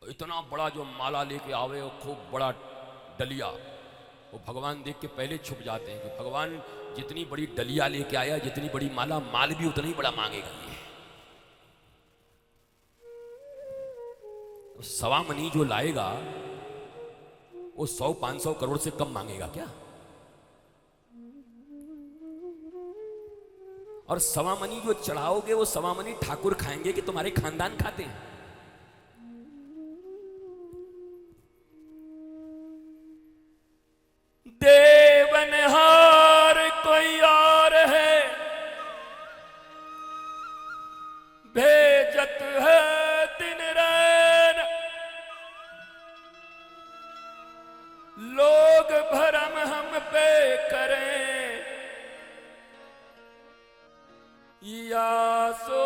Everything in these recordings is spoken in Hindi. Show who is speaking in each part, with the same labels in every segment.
Speaker 1: इतना बड़ा जो माला लेके आवे और खूब बड़ा डलिया, वो भगवान देख के पहले छुप जाते हैं कि भगवान जितनी बड़ी डलिया लेके आया, जितनी बड़ी माला, माल भी उतना ही बड़ा मांगेगा ये। तो सवा मनी जो लाएगा वो 100-500 करोड़ से कम मांगेगा क्या? और सवा मनी जो चढ़ाओगे वो सवा मनी ठाकुर खाएंगे कि तुम्हारे खानदान खाते हैं? देवनहार कोई और है, भेजत है दिन रैन, लोग भरम हम पे करें, या सो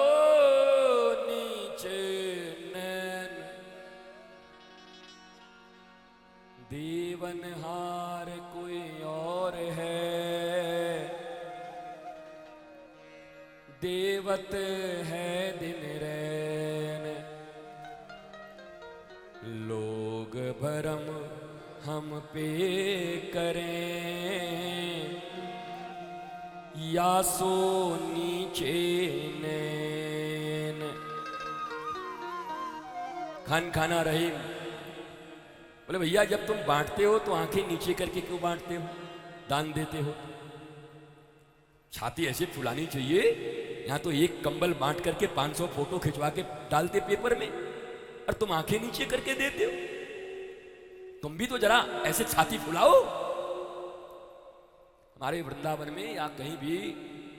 Speaker 1: नीचे नैन। देवनहार कोई और है, देवत है दिन रैन, लोग भरम हम पे करें, या सो नीचे नैन। खान खाना रहीम बोले भैया जब तुम बांटते हो तो आंखें नीचे करके क्यों बांटते हो, दान देते हो? छाती ऐसे फुलानी चाहिए। यहां तो एक कंबल बांट करके 500 फोटो खिंचवा के डालते पेपर में, और तुम आंखें नीचे करके देते हो। तुम भी तो जरा ऐसे छाती फुलाओ। हमारे वृंदावन में या कहीं भी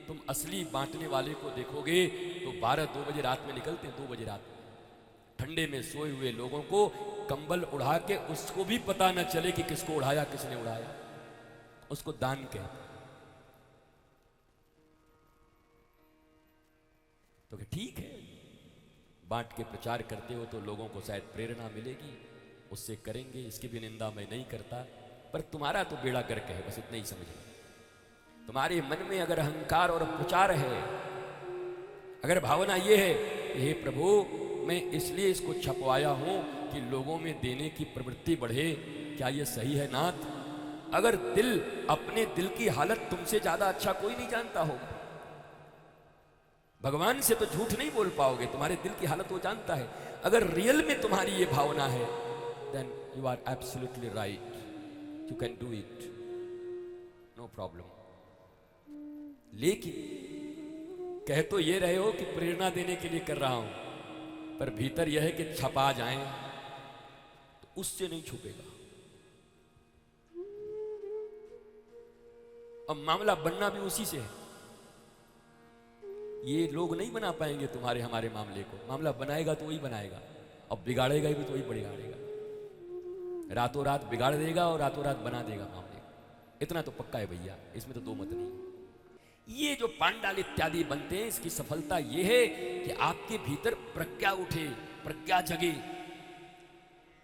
Speaker 1: तुम असली बांटने वाले को देखोगे तो 12-2 बजे रात में निकलते हैं। 2 बजे रात में ठंडे में सोए हुए लोगों को कंबल उड़ा के, उसको भी पता न चले कि किसको उड़ाया, किसने उड़ाया, उसको दान कहते। तो ठीक है, बांट के प्रचार करते हो तो लोगों को शायद प्रेरणा मिलेगी, उससे करेंगे, इसकी भी निंदा मैं नहीं करता। पर तुम्हारा तो बेड़ा गर्क है, बस इतना ही समझो। तुम्हारे मन में अगर अहंकार और प्रचार है, अगर भावना ये है कि हे प्रभु मैं इसलिए इसको छपवाया हूं कि लोगों में देने की प्रवृत्ति बढ़े, क्या ये सही है नाथ? अगर दिल, अपने दिल की हालत तुमसे ज्यादा अच्छा कोई नहीं जानता होगा। भगवान से तो झूठ नहीं बोल पाओगे, तुम्हारे दिल की हालत वो जानता है। अगर रियल में तुम्हारी ये भावना है, then you are absolutely right, you can do it, no problem. लेकिन कह तो ये रहे हो कि प्रेरणा देने के लिए कर रहा हूं, पर भीतर यह है कि छपा जाएं तो उससे नहीं छुपेगा। अब मामला बनना भी उसी से है। ये लोग नहीं बना पाएंगे तुम्हारे हमारे मामले को। मामला बनाएगा तो वही बनाएगा, और बिगाड़ेगा भी तो वही बिगाड़ेगा। रातों रात बिगाड़ देगा और रातों रात बना देगा मामले को। इतना तो पक्का है भैया, इसमें तो दो मत नहीं। ये जो पांडाल इत्यादि बनते हैं, इसकी सफलता ये है कि आपके भीतर प्रज्ञा उठे, प्रज्ञा जगे।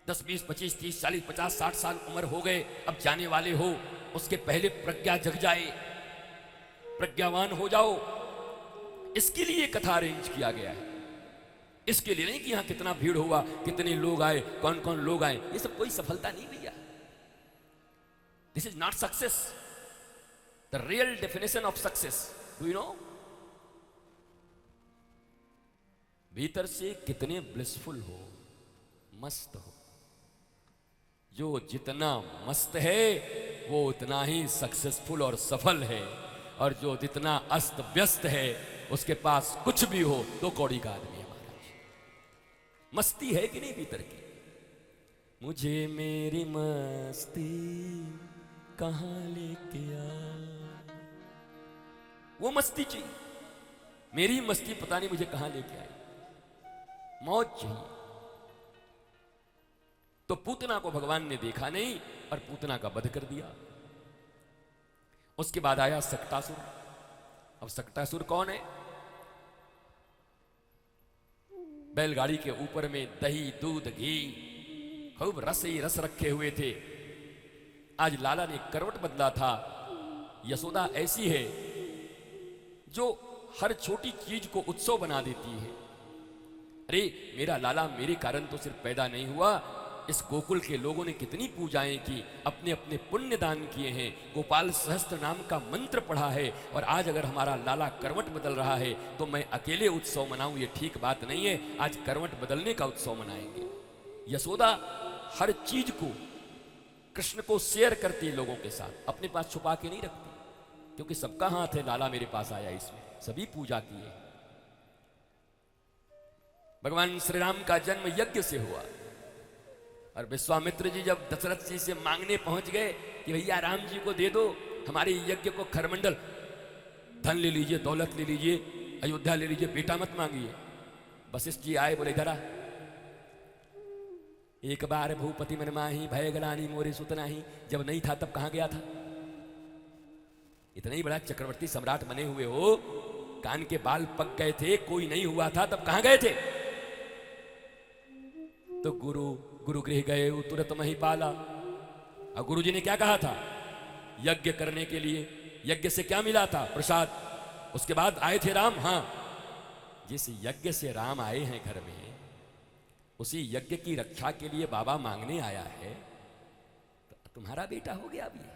Speaker 1: 10, 20, 25, 30, 40, 50, 60 साल उम्र हो गए, अब जाने वाले हो, उसके पहले प्रज्ञा जग जाए, प्रज्ञावान हो जाओ। इसके लिए कथा अरेंज किया गया है। इसके लिए नहीं कि यहां कितना भीड़ हुआ, कितने लोग आए, कौन कौन लोग आए, ये सब कोई सफलता नहीं भैया। This is not success. The real definition of success, do you know? भीतर से कितने ब्लिसफुल हो, मस्त हो। जो जितना मस्त है वो उतना ही सक्सेसफुल और सफल है, और जो जितना अस्त व्यस्त है उसके पास कुछ भी हो तो कौड़ी का आदमी है महाराज। मस्ती है कि नहीं भीतर की? मुझे मेरी मस्ती कहां लेके आ, वो मस्ती चाहिए। मेरी मस्ती पता नहीं मुझे कहां लेके आई, मौज चाहिए। तो पूतना को भगवान ने देखा नहीं और पूतना का वध कर दिया। उसके बाद आया सक्टासुर। अब सक्टासुर कौन है? बैलगाड़ी के ऊपर में दही, दूध, घी, खूब रस ही रस रखे हुए थे। आज लाला ने करवट बदला था। यशोदा ऐसी है जो हर छोटी चीज को उत्सव बना देती है। अरे मेरा लाला मेरे कारण तो सिर्फ पैदा नहीं हुआ, इस गोकुल के लोगों ने कितनी पूजाएं की, अपने अपने पुण्य दान किए हैं, गोपाल सहस्त्र नाम का मंत्र पढ़ा है, और आज अगर हमारा लाला करवट बदल रहा है तो मैं अकेले उत्सव मनाऊं, ये ठीक बात नहीं है। आज करवट बदलने का उत्सव मनाएंगे। यशोदा हर चीज को कृष्ण को शेयर करती है लोगों के साथ, अपने पास छुपा के नहीं रखती, क्योंकि सबका हाथ है, लाला मेरे पास आया, इसमें सभी पूजा किए। भगवान श्री राम का जन्म यज्ञ से हुआ, और विश्वामित्र जी जब दशरथ जी से मांगने पहुंच गए कि भैया राम जी को दे दो हमारे यज्ञ को खरमंडल, धन ले लीजिए, दौलत ले लीजिए, अयोध्या ले लीजिए, बेटा मत मांगिए। वशिष्ठ जी आए, बोले इधर आ, एक बार भूपति मन माही भय गलानी मोरे सुत नाही, जब नहीं था तब कहां गया था? इतना ही बड़ा चक्रवर्ती सम्राट बने हुए हो, कान के बाल पक गए थे, कोई नहीं हुआ था, तब कहां गए थे? तो गुरु गृह गए तुरंत महिपाला। और गुरु जी ने क्या कहा था? यज्ञ करने के लिए, यज्ञ से क्या मिला था? प्रसाद। उसके बाद आए थे राम। हां, जिस यज्ञ से राम आए हैं घर में, उसी यज्ञ की रक्षा के लिए बाबा मांगने आया है, तो तुम्हारा बेटा हो गया अभी।